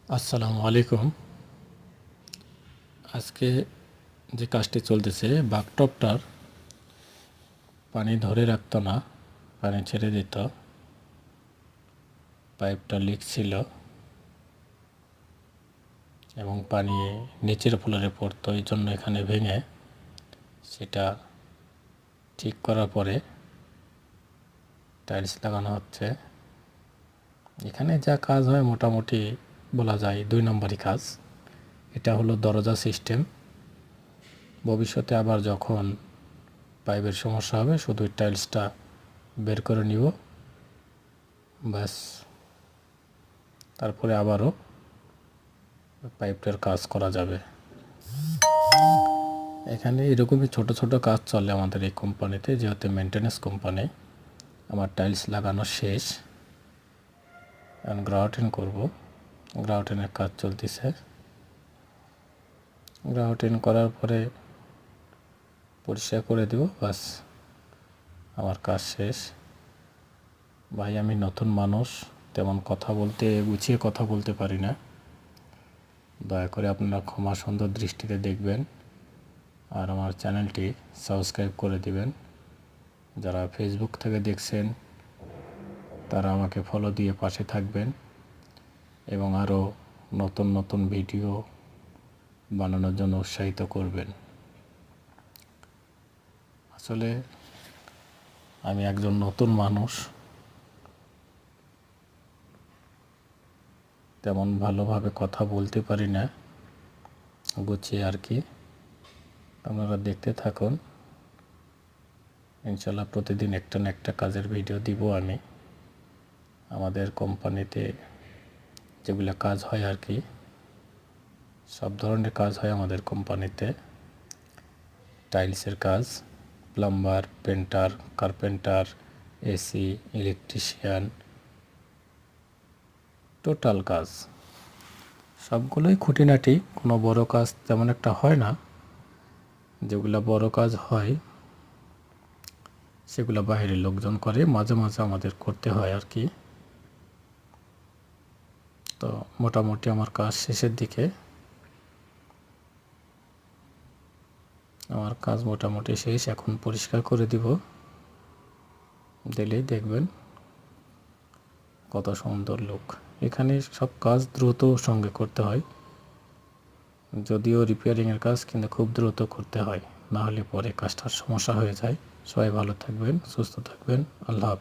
আসসালামু আলাইকুম। আজকে যে কাজটি চলতেছে, বাথটবটার পানি ধরে রাখতো না, পানি ছেড়ে দিত। পাইপটা লিক ছিল এবং পানি নিচের ফ্লোরে পড়তো, এই জন্য এখানে ভেঙে সেটা ঠিক করার পরে টাইলস লাগানো হচ্ছে। এখানে যা কাজ হয় মোটামুটি বলা যায় 2 নম্বরই কাজ। এটা হলো দরজা সিস্টেম। ভবিষ্যতে আবার যখন পাইপের সমস্যা হবে শুধু টাইলসটা বের করে নিব, ব্যাস। তারপরে আবারও পাইপটার কাজ করা যাবে। এখানে এরকমই ছোট ছোট কাজ চলে আমাদের এই কোম্পানিতে, যেহেতু মেনটেন্যান্স কোম্পানি। আমার টাইলস লাগানো শেষ, এখন গ্রাউটিং করব। গ্রাউটিংয়ের কাজ চলতেছে। গ্রাউটিং করার পরে পরিষ্কার করে দেব, বাস আমার কাজ শেষ। ভাই, আমি নতুন মানুষ, তেমন গুছিয়ে কথা বলতে পারি না। দয়া করে আপনারা ক্ষমা সুন্দর দৃষ্টিতে দেখবেন আর আমার চ্যানেলটি সাবস্ক্রাইব করে দিবেন। যারা ফেসবুক থেকে দেখছেন তারা আমাকে ফলো দিয়ে পাশে থাকবেন এবং আরও নতুন নতুন ভিডিও বানানোর জন্য উৎসাহিত করবেন। আসলে আমি একজন নতুন মানুষ, তেমন ভালোভাবে কথা বলতে পারি না, গুছিয়ে আর কি। আপনারা দেখতে থাকুন, ইনশাল্লাহ প্রতিদিন একটা না একটা কাজের ভিডিও দিব আমি। আমাদের কোম্পানিতে যেগুলো কাজ হয় আর কি, সব ধরনের কাজ হয় আমাদের কোম্পানিতে। টাইলসের কাজ, plumber, painter, carpenter, AC, electrician, total কাজ সবগুলোই খুঁটিনাটি। কোনো বড় কাজ তেমন একটা হয় না। যেগুলো বড় কাজ হয় সেগুলো বাইরের লোকজন করে, মাঝে মাঝে আমাদের করতে হয় আর কি। তো মোটামুটি আমার কাজ শেষের দিকে। আমার কাজ মোটামুটি শেষ, এখন পরিষ্কার করে দিব। দিলেই দেখবেন কত সুন্দর লুক। এখানে সব কাজ দ্রুত সঙ্গে করতে হয়, যদিও রিপেয়ারিংয়ের কাজ, কিন্তু খুব দ্রুত করতে হয়, না হলে পরে কাজটার সমস্যা হয়ে যায়। সবাই ভালো থাকবেন, সুস্থ থাকবেন। আল্লাহ হাফেজ।